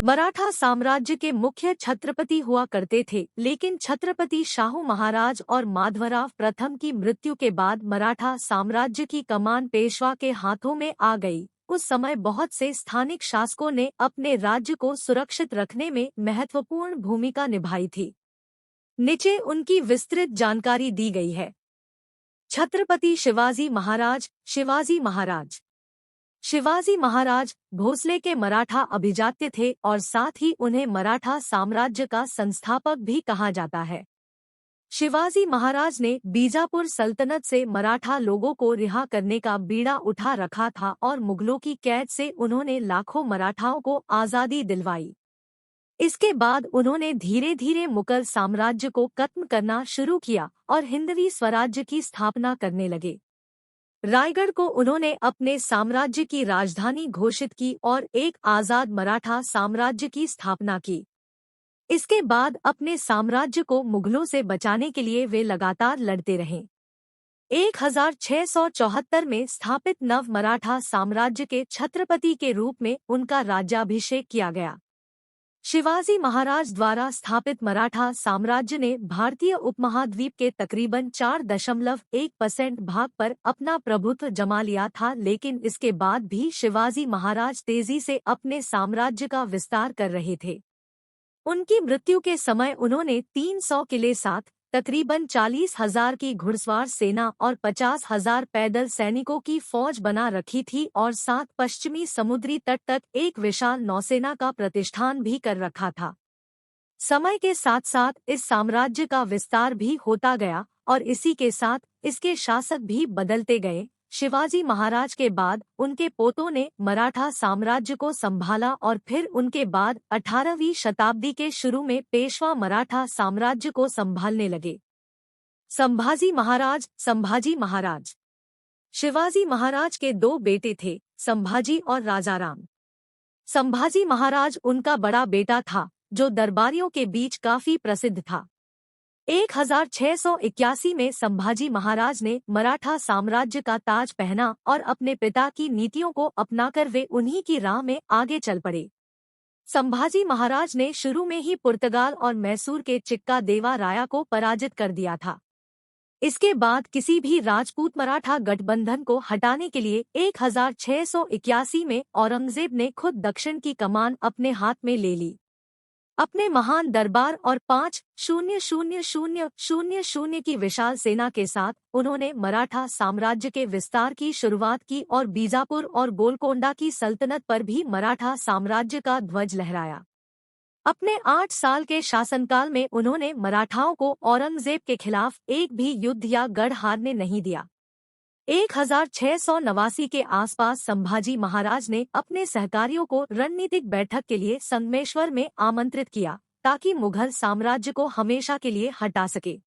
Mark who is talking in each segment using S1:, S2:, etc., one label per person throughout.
S1: मराठा साम्राज्य के मुख्य छत्रपति हुआ करते थे, लेकिन छत्रपति शाहू महाराज और माधवराव प्रथम की मृत्यु के बाद मराठा साम्राज्य की कमान पेशवा के हाथों में आ गई। उस समय बहुत से स्थानिक शासकों ने अपने राज्य को सुरक्षित रखने में महत्वपूर्ण भूमिका निभाई थी। नीचे उनकी विस्तृत जानकारी दी गई है। छत्रपति शिवाजी महाराज। शिवाजी महाराज भोसले के मराठा अभिजात्य थे और साथ ही उन्हें मराठा साम्राज्य का संस्थापक भी कहा जाता है। शिवाजी महाराज ने बीजापुर सल्तनत से मराठा लोगों को रिहा करने का बीड़ा उठा रखा था और मुगलों की कैद से उन्होंने लाखों मराठाओं को आज़ादी दिलवाई। इसके बाद उन्होंने धीरे धीरे मुगल साम्राज्य को खत्म करना शुरू किया और हिंदवी स्वराज्य की स्थापना करने लगे। रायगढ़ को उन्होंने अपने साम्राज्य की राजधानी घोषित की और एक आज़ाद मराठा साम्राज्य की स्थापना की। इसके बाद अपने साम्राज्य को मुगलों से बचाने के लिए वे लगातार लड़ते रहे। 1674 में स्थापित नव मराठा साम्राज्य के छत्रपति के रूप में उनका राज्याभिषेक किया गया। शिवाजी महाराज द्वारा स्थापित मराठा साम्राज्य ने भारतीय उपमहाद्वीप के तकरीबन 4.1% भाग पर अपना प्रभुत्व जमा लिया था, लेकिन इसके बाद भी शिवाजी महाराज तेजी से अपने साम्राज्य का विस्तार कर रहे थे। उनकी मृत्यु के समय उन्होंने 300 किले साथ तकरीबन 40,000 की घुड़सवार सेना और 50,000 पैदल सैनिकों की फौज बना रखी थी और साथ पश्चिमी समुद्री तट तक एक विशाल नौसेना का प्रतिष्ठान भी कर रखा था। समय के साथ साथ इस साम्राज्य का विस्तार भी होता गया और इसी के साथ इसके शासक भी बदलते गए। शिवाजी महाराज के बाद उनके पोतों ने मराठा साम्राज्य को संभाला और फिर उनके बाद 18वीं शताब्दी के शुरू में पेशवा मराठा साम्राज्य को संभालने लगे। संभाजी महाराज। शिवाजी महाराज के दो बेटे थे, संभाजी और राजाराम। संभाजी महाराज उनका बड़ा बेटा था जो दरबारियों के बीच काफी प्रसिद्ध था। 1681 में संभाजी महाराज ने मराठा साम्राज्य का ताज पहना और अपने पिता की नीतियों को अपनाकर वे उन्हीं की राह में आगे चल पड़े। संभाजी महाराज ने शुरू में ही पुर्तगाल और मैसूर के चिक्का देवा राया को पराजित कर दिया था। इसके बाद किसी भी राजपूत मराठा गठबंधन को हटाने के लिए 1681 में औरंगजेब ने खुद दक्षिण की कमान अपने हाथ में ले ली। अपने महान दरबार और 5,000 की विशाल सेना के साथ उन्होंने मराठा साम्राज्य के विस्तार की शुरुआत की और बीजापुर और गोलकोंडा की सल्तनत पर भी मराठा साम्राज्य का ध्वज लहराया। अपने 8 साल के शासनकाल में उन्होंने मराठाओं को औरंगजेब के खिलाफ एक भी युद्ध या गढ़ हारने नहीं दिया। 1689 के आसपास संभाजी महाराज ने अपने सहकारियों को रणनीतिक बैठक के लिए संगमेश्वर में आमंत्रित किया ताकि मुगल साम्राज्य को हमेशा के लिए हटा सके।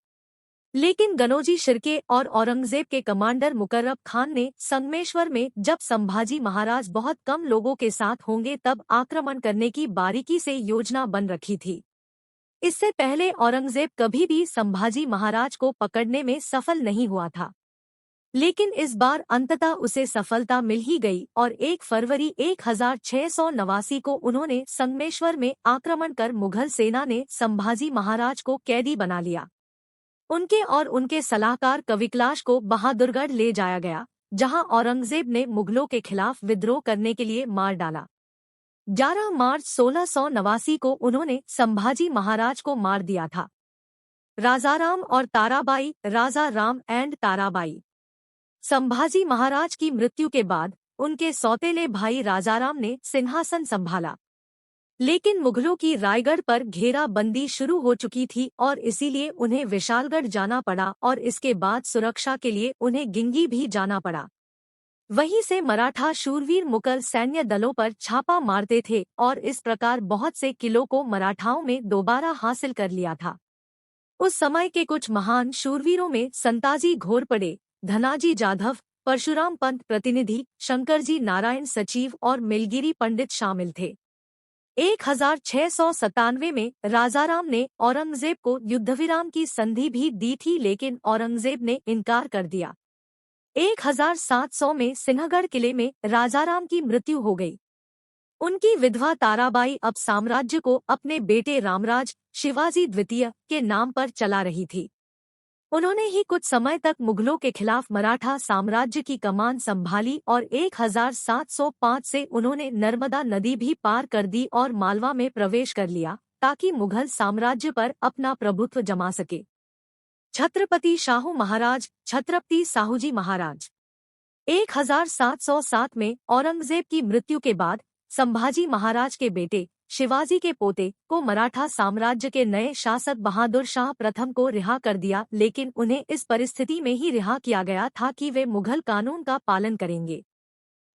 S1: लेकिन गनोजी शिर्के और औरंगजेब के कमांडर मुकर्रब खान ने संगमेश्वर में जब संभाजी महाराज बहुत कम लोगों के साथ होंगे तब आक्रमण करने की बारीकी से योजना बन रखी थी। इससे पहले औरंगजेब कभी भी संभाजी महाराज को पकड़ने में सफल नहीं हुआ था, लेकिन इस बार अंततः उसे सफलता मिल ही गई और 1 फरवरी 1689 को उन्होंने संगमेश्वर में आक्रमण कर मुगल सेना ने संभाजी महाराज को कैदी बना लिया। उनके और उनके सलाहकार कविकलाश को बहादुरगढ़ ले जाया गया, जहां औरंगजेब ने मुगलों के खिलाफ विद्रोह करने के लिए मार डाला। 11 मार्च 1689 को उन्होंने संभाजी महाराज को मार दिया था। राजाराम और ताराबाई, राजा राम एंड ताराबाई। संभाजी महाराज की मृत्यु के बाद उनके सौतेले भाई राजाराम ने सिंहासन संभाला, लेकिन मुगलों की रायगढ़ पर घेराबंदी शुरू हो चुकी थी और इसीलिए उन्हें विशालगढ़ जाना पड़ा और इसके बाद सुरक्षा के लिए उन्हें गिंगी भी जाना पड़ा। वहीं से मराठा शूरवीर मुगल सैन्य दलों पर छापा मारते थे और इस प्रकार बहुत से किलों को मराठाओं में दोबारा हासिल कर लिया था। उस समय के कुछ महान शूरवीरों में संताजी घोरपड़े, धनाजी जाधव, परशुराम पंत प्रतिनिधि, शंकरजी नारायण सचिव और मिलगिरी पंडित शामिल थे। 1697 में राजाराम ने औरंगजेब को युद्धविराम की संधि भी दी थी, लेकिन औरंगजेब ने इनकार कर दिया। 1700 में सिंहगढ़ किले में राजाराम की मृत्यु हो गई। उनकी विधवा ताराबाई अब साम्राज्य को अपने बेटे रामराज शिवाजी द्वितीय के नाम पर चला रही थी। उन्होंने ही कुछ समय तक मुगलों के खिलाफ मराठा साम्राज्य की कमान संभाली और 1705 से उन्होंने नर्मदा नदी भी पार कर दी और मालवा में प्रवेश कर लिया ताकि मुगल साम्राज्य पर अपना प्रभुत्व जमा सके। छत्रपति शाहू महाराज छत्रपति साहूजी महाराज 1707 में औरंगजेब की मृत्यु के बाद संभाजी महाराज के बेटे शिवाजी के पोते को मराठा साम्राज्य के नए शासक बहादुर शाह प्रथम को रिहा कर दिया, लेकिन उन्हें इस परिस्थिति में ही रिहा किया गया था कि वे मुगल कानून का पालन करेंगे।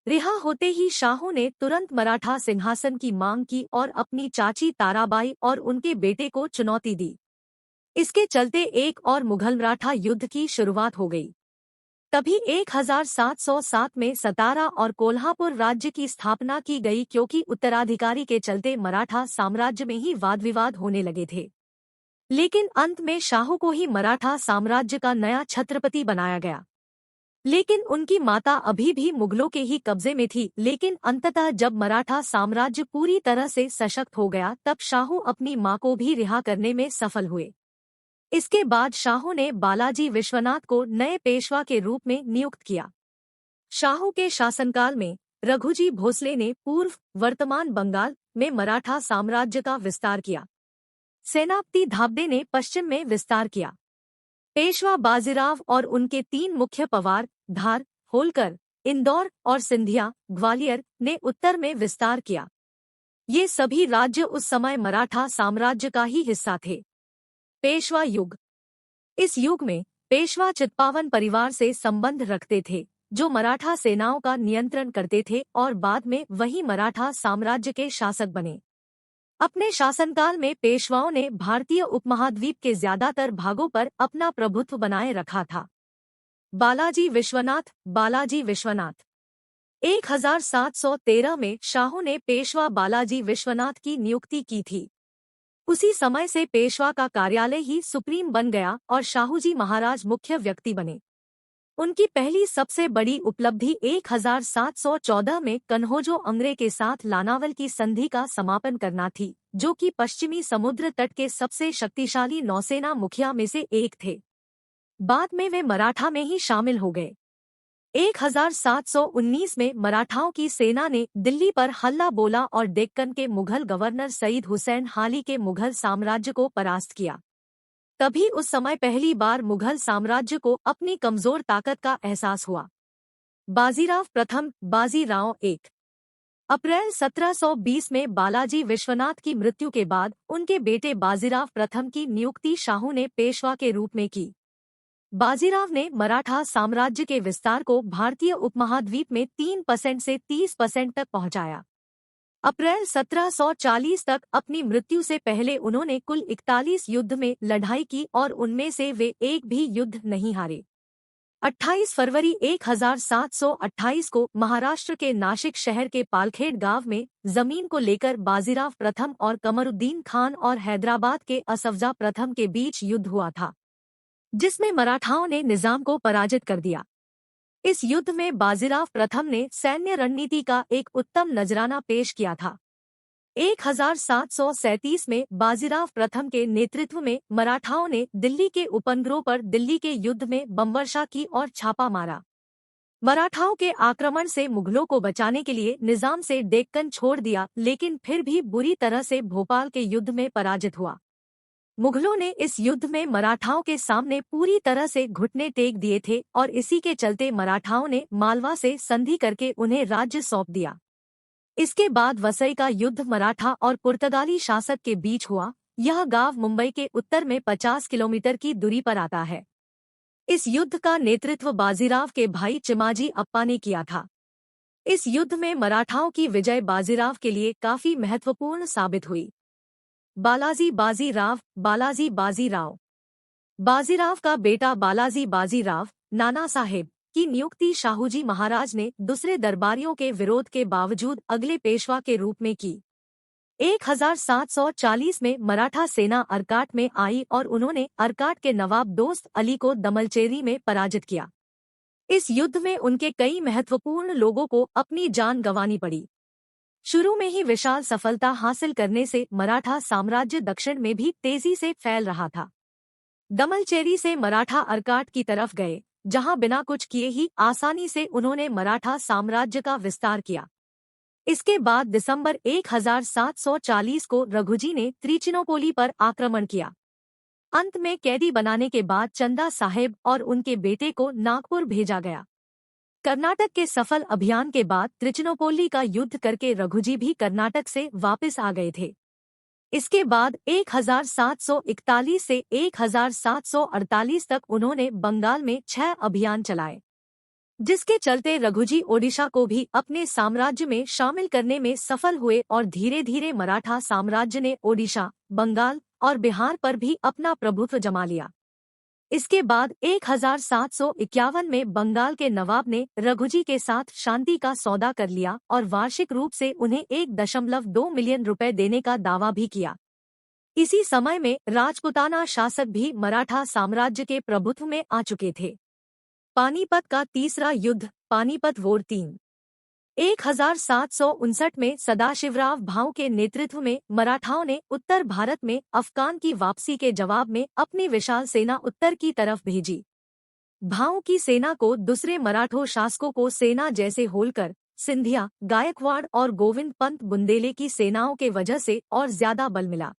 S1: रिहा होते ही शाहू ने तुरंत मराठा सिंहासन की मांग की और अपनी चाची ताराबाई और उनके बेटे को चुनौती दी। इसके चलते एक और मुगल मराठा युद्ध की शुरुआत हो गई। तभी 1707 में सतारा और कोल्हापुर राज्य की स्थापना की गई, क्योंकि उत्तराधिकारी के चलते मराठा साम्राज्य में ही वाद विवाद होने लगे थे। लेकिन अंत में शाहू को ही मराठा साम्राज्य का नया छत्रपति बनाया गया। लेकिन उनकी माता अभी भी मुगलों के ही कब्जे में थी। लेकिन अंततः जब मराठा साम्राज्य पूरी तरह से सशक्त हो गया तब शाहू अपनी मां को भी रिहा करने में सफल हुए। इसके बाद शाहू ने बालाजी विश्वनाथ को नए पेशवा के रूप में नियुक्त किया। शाहू के शासनकाल में रघुजी भोसले ने पूर्व वर्तमान बंगाल में मराठा साम्राज्य का विस्तार किया। सेनापति धाबदे ने पश्चिम में विस्तार किया। पेशवा बाजीराव और उनके 3 मुख्य पवार धार, होलकर, इंदौर और सिंधिया ग्वालियर ने उत्तर में विस्तार किया। ये सभी राज्य उस समय मराठा साम्राज्य का ही हिस्सा थे। पेशवा युग। इस युग में पेशवा चित्पावन परिवार से संबंध रखते थे, जो मराठा सेनाओं का नियंत्रण करते थे और बाद में वही मराठा साम्राज्य के शासक बने। अपने शासनकाल में पेशवाओं ने भारतीय उपमहाद्वीप के ज्यादातर भागों पर अपना प्रभुत्व बनाए रखा था। बालाजी विश्वनाथ 1713 में शाहू ने पेशवा बालाजी विश्वनाथ की नियुक्ति की थी। उसी समय से पेशवा का कार्यालय ही सुप्रीम बन गया और शाहूजी महाराज मुख्य व्यक्ति बने। उनकी पहली सबसे बड़ी उपलब्धि 1714 में कन्होजो अंग्रे के साथ लानावल की संधि का समापन करना थी, जो कि पश्चिमी समुद्र तट के सबसे शक्तिशाली नौसेना मुखिया में से एक थे। बाद में वे मराठा में ही शामिल हो गए। 1719 में मराठाओं की सेना ने दिल्ली पर हल्ला बोला और डेक्कन के मुगल गवर्नर सईद हुसैन हाली के मुगल साम्राज्य को परास्त किया। तभी उस समय पहली बार मुगल साम्राज्य को अपनी कमजोर ताकत का एहसास हुआ। बाजीराव प्रथम बाजीराव 1 अप्रैल 1720 में बालाजी विश्वनाथ की मृत्यु के बाद उनके बेटे बाजीराव प्रथम की नियुक्ति शाहू ने पेशवा के रूप में की। बाजीराव ने मराठा साम्राज्य के विस्तार को भारतीय उपमहाद्वीप में 3% से 30% तक पहुंचाया। अप्रैल 1740 तक अपनी मृत्यु से पहले उन्होंने कुल 41 युद्ध में लड़ाई की और उनमें से वे एक भी युद्ध नहीं हारे। 28 फरवरी 1728 को महाराष्ट्र के नाशिक शहर के पालखेड़ गांव में जमीन को लेकर बाजीराव प्रथम और कमरुद्दीन खान और हैदराबाद के असफजा प्रथम के बीच युद्ध हुआ था, जिसमें मराठाओं ने निजाम को पराजित कर दिया। इस युद्ध में बाजीराव प्रथम ने सैन्य रणनीति का एक उत्तम नजराना पेश किया था। 1737 में बाजीराव प्रथम के नेतृत्व में मराठाओं ने दिल्ली के उपनगरों पर दिल्ली के युद्ध में बमवर्षा की और छापा मारा। मराठाओं के आक्रमण से मुगलों को बचाने के लिए निजाम से डेक्कन छोड़ दिया, लेकिन फिर भी बुरी तरह से भोपाल के युद्ध में पराजित हुआ। मुगलों ने इस युद्ध में मराठाओं के सामने पूरी तरह से घुटने टेक दिए थे और इसी के चलते मराठाओं ने मालवा से संधि करके उन्हें राज्य सौंप दिया। इसके बाद वसई का युद्ध मराठा और पुर्तगाली शासक के बीच हुआ। यह गांव मुंबई के उत्तर में 50 किलोमीटर की दूरी पर आता है। इस युद्ध का नेतृत्व बाजीराव के भाई चिमाजी अप्पा ने किया था। इस युद्ध में मराठाओं की विजय बाजीराव के लिए काफी महत्वपूर्ण साबित हुई। बालाजी बाजीराव बाजीराव का बेटा बालाजी बाजीराव नाना साहेब की नियुक्ति शाहूजी महाराज ने दूसरे दरबारियों के विरोध के बावजूद अगले पेशवा के रूप में की। 1740 में मराठा सेना अर्काट में आई और उन्होंने अर्काट के नवाब दोस्त अली को दमलचेरी में पराजित किया। इस युद्ध में उनके कई महत्वपूर्ण लोगों को अपनी जान गंवानी पड़ी। शुरू में ही विशाल सफलता हासिल करने से मराठा साम्राज्य दक्षिण में भी तेजी से फैल रहा था। दमलचेरी से मराठा अर्काट की तरफ गए, जहां बिना कुछ किए ही आसानी से उन्होंने मराठा साम्राज्य का विस्तार किया। इसके बाद दिसंबर 1740 को रघुजी ने त्रिचिनोपोली पर आक्रमण किया। अंत में कैदी बनाने के बाद चंदा साहेब और उनके बेटे को नागपुर भेजा गया। कर्नाटक के सफल अभियान के बाद त्रिचिनोपोली का युद्ध करके रघुजी भी कर्नाटक से वापस आ गए थे। इसके बाद 1741 से 1748 तक उन्होंने बंगाल में 6 अभियान चलाए, जिसके चलते रघुजी ओडिशा को भी अपने साम्राज्य में शामिल करने में सफल हुए और धीरे धीरे मराठा साम्राज्य ने ओडिशा, बंगाल और बिहार पर भी अपना प्रभुत्व जमा लिया। इसके बाद 1751 में बंगाल के नवाब ने रघुजी के साथ शांति का सौदा कर लिया और वार्षिक रूप से उन्हें 1.2 मिलियन रुपए देने का दावा भी किया। इसी समय में राजपुताना शासक भी मराठा साम्राज्य के प्रभुत्व में आ चुके थे। पानीपत का तीसरा युद्ध, पानीपत वॉर 3। 1759 में सदाशिवराव भाऊ के नेतृत्व में मराठाओं ने उत्तर भारत में अफगान की वापसी के जवाब में अपनी विशाल सेना उत्तर की तरफ भेजी। भाऊ की सेना को दूसरे मराठो शासकों को सेना जैसे होलकर, सिंधिया, गायकवाड़ और गोविंद पंत बुंदेले की सेनाओं के वजह से और ज्यादा बल मिला।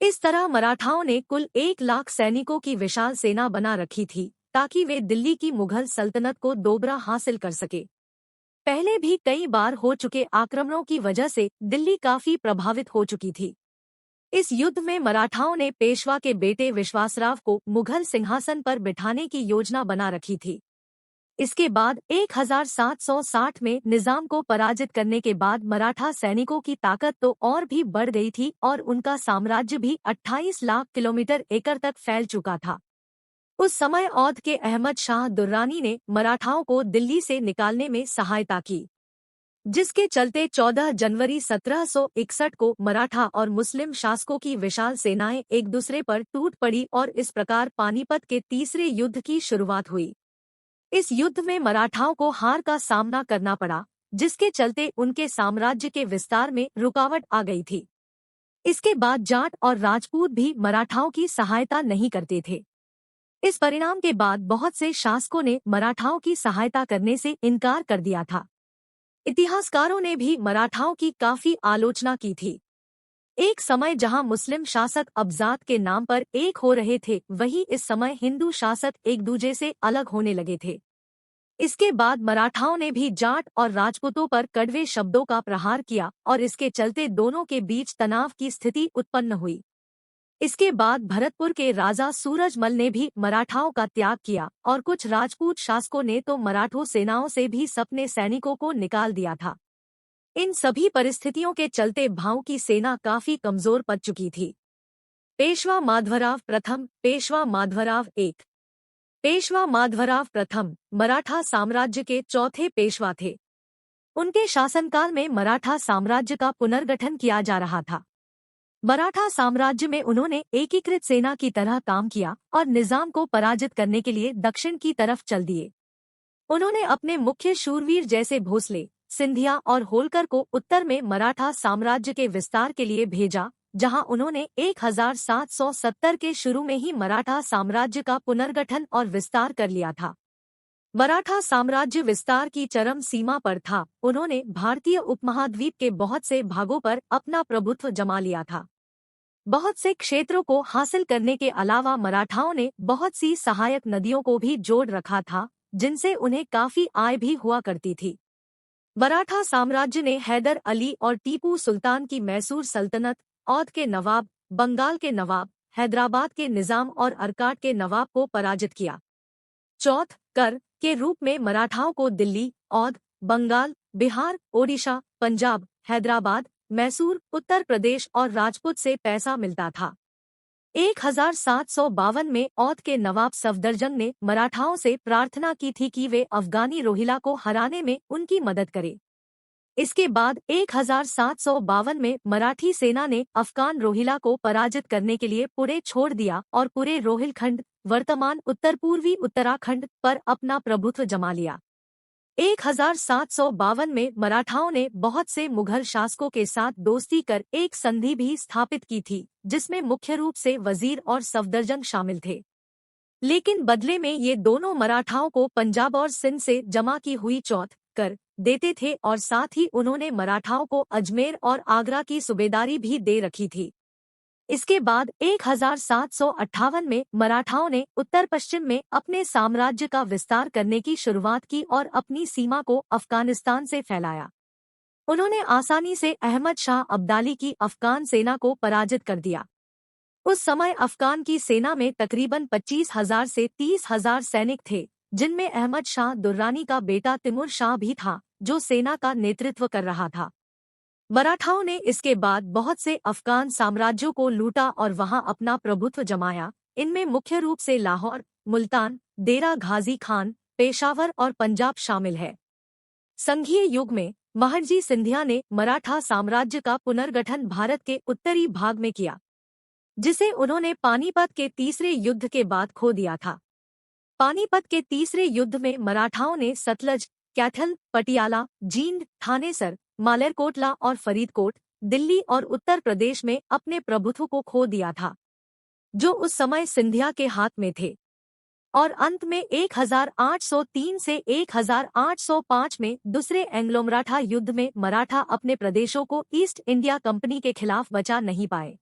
S1: इस तरह मराठाओं ने कुल 1 लाख सैनिकों की विशाल सेना बना रखी थी, ताकि वे दिल्ली की मुगल सल्तनत को दोबारा हासिल कर सके। पहले भी कई बार हो चुके आक्रमणों की वजह से दिल्ली काफी प्रभावित हो चुकी थी। इस युद्ध में मराठाओं ने पेशवा के बेटे विश्वासराव को मुगल सिंहासन पर बिठाने की योजना बना रखी थी। इसके बाद 1760 में निजाम को पराजित करने के बाद मराठा सैनिकों की ताकत तो और भी बढ़ गई थी और उनका साम्राज्य भी 28 लाख किलोमीटर एकड़ तक फैल चुका था। उस समय औध के अहमद शाह दुर्रानी ने मराठाओं को दिल्ली से निकालने में सहायता की, जिसके चलते 14 जनवरी 1761 को मराठा और मुस्लिम शासकों की विशाल सेनाएं एक दूसरे पर टूट पड़ी और इस प्रकार पानीपत के तीसरे युद्ध की शुरुआत हुई। इस युद्ध में मराठाओं को हार का सामना करना पड़ा, जिसके चलते उनके साम्राज्य के विस्तार में रुकावट आ गई थी। इसके बाद जाट और राजपूत भी मराठाओं की सहायता नहीं करते थे। इस परिणाम के बाद बहुत से शासकों ने मराठाओं की सहायता करने से इनकार कर दिया था। इतिहासकारों ने भी मराठाओं की काफी आलोचना की थी। एक समय जहां मुस्लिम शासक अबजात के नाम पर एक हो रहे थे, वहीं इस समय हिंदू शासक एक दूसरे से अलग होने लगे थे। इसके बाद मराठाओं ने भी जाट और राजपूतों पर कड़वे शब्दों का प्रहार किया और इसके चलते दोनों के बीच तनाव की स्थिति उत्पन्न हुई। इसके बाद भरतपुर के राजा सूरजमल ने भी मराठाओं का त्याग किया और कुछ राजपूत शासकों ने तो मराठों सेनाओं से भी अपने सैनिकों को निकाल दिया था। इन सभी परिस्थितियों के चलते भाऊ की सेना काफी कमजोर पड़ चुकी थी। पेशवा माधवराव प्रथम, पेशवा माधवराव एक। पेशवा माधवराव प्रथम मराठा साम्राज्य के चौथे पेशवा थे। उनके शासनकाल में मराठा साम्राज्य का पुनर्गठन किया जा रहा था। मराठा साम्राज्य में उन्होंने एकीकृत सेना की तरह काम किया और निजाम को पराजित करने के लिए दक्षिण की तरफ चल दिए। उन्होंने अपने मुख्य शूरवीर जैसे भोसले, सिंधिया और होलकर को उत्तर में मराठा साम्राज्य के विस्तार के लिए भेजा, जहां उन्होंने 1770 के शुरू में ही मराठा साम्राज्य का पुनर्गठन और विस्तार कर लिया था। मराठा साम्राज्य विस्तार की चरम सीमा पर था। उन्होंने भारतीय उपमहाद्वीप के बहुत से भागों पर अपना प्रभुत्व जमा लिया था। बहुत से क्षेत्रों को हासिल करने के अलावा मराठाओं ने बहुत सी सहायक नदियों को भी जोड़ रखा था, जिनसे उन्हें काफी आय भी हुआ करती थी। मराठा साम्राज्य ने हैदर अली और टीपू सुल्तान की मैसूर सल्तनत, औध के नवाब, बंगाल के नवाब, हैदराबाद के निजाम और अर्काट के नवाब को पराजित किया। चौथ कर के रूप में मराठाओं को दिल्ली, औध, बंगाल, बिहार, ओडिशा, पंजाब, हैदराबाद, मैसूर, उत्तर प्रदेश और राजपूत से पैसा मिलता था। 1752 में औध के नवाब सफदरजंग ने मराठाओं से प्रार्थना की थी कि वे अफगानी रोहिला को हराने में उनकी मदद करें। इसके बाद 1752 में मराठी सेना ने अफगान रोहिला को पराजित करने के लिए पुणे छोड़ दिया और पूरे रोहिलखंड, वर्तमान उत्तर पूर्वी उत्तराखंड पर अपना प्रभुत्व जमा लिया। 1752 में मराठाओं ने बहुत से मुगल शासकों के साथ दोस्ती कर एक संधि भी स्थापित की थी, जिसमें मुख्य रूप से वजीर और सफदरजंग शामिल थे। लेकिन बदले में ये दोनों मराठाओं को पंजाब और सिंध से जमा की हुई चौथ कर देते थे और साथ ही उन्होंने मराठाओं को अजमेर और आगरा की सूबेदारी भी दे रखी थी। इसके बाद 1758 में मराठाओं ने उत्तर पश्चिम में अपने साम्राज्य का विस्तार करने की शुरुआत की और अपनी सीमा को अफगानिस्तान से फैलाया। उन्होंने आसानी से अहमद शाह अब्दाली की अफगान सेना को पराजित कर दिया। उस समय अफगान की सेना में तकरीबन 25,000 से 30,000 सैनिक थे, जिनमें अहमद शाह दुर्रानी का बेटा तिमुर शाह भी था, जो सेना का नेतृत्व कर रहा था। मराठाओं ने इसके बाद बहुत से अफगान साम्राज्यों को लूटा और वहां अपना प्रभुत्व जमाया। इनमें मुख्य रूप से लाहौर, मुल्तान, देरा गाजी खान, पेशावर और पंजाब शामिल है। संघीय युग में महर्षि सिंधिया ने मराठा साम्राज्य का पुनर्गठन भारत के उत्तरी भाग में किया, जिसे उन्होंने पानीपत के तीसरे युद्ध के बाद खो दिया था। पानीपत के तीसरे युद्ध में मराठाओं ने सतलज, कैथल, पटियाला, जींद, थानेसर, मालेरकोटला और फरीदकोट, दिल्ली और उत्तर प्रदेश में अपने प्रभुत्व को खो दिया था, जो उस समय सिंधिया के हाथ में थे। और अंत में 1803 से 1805 में दूसरे एंग्लो मराठा युद्ध में मराठा अपने प्रदेशों को ईस्ट इंडिया कंपनी के खिलाफ बचा नहीं पाए।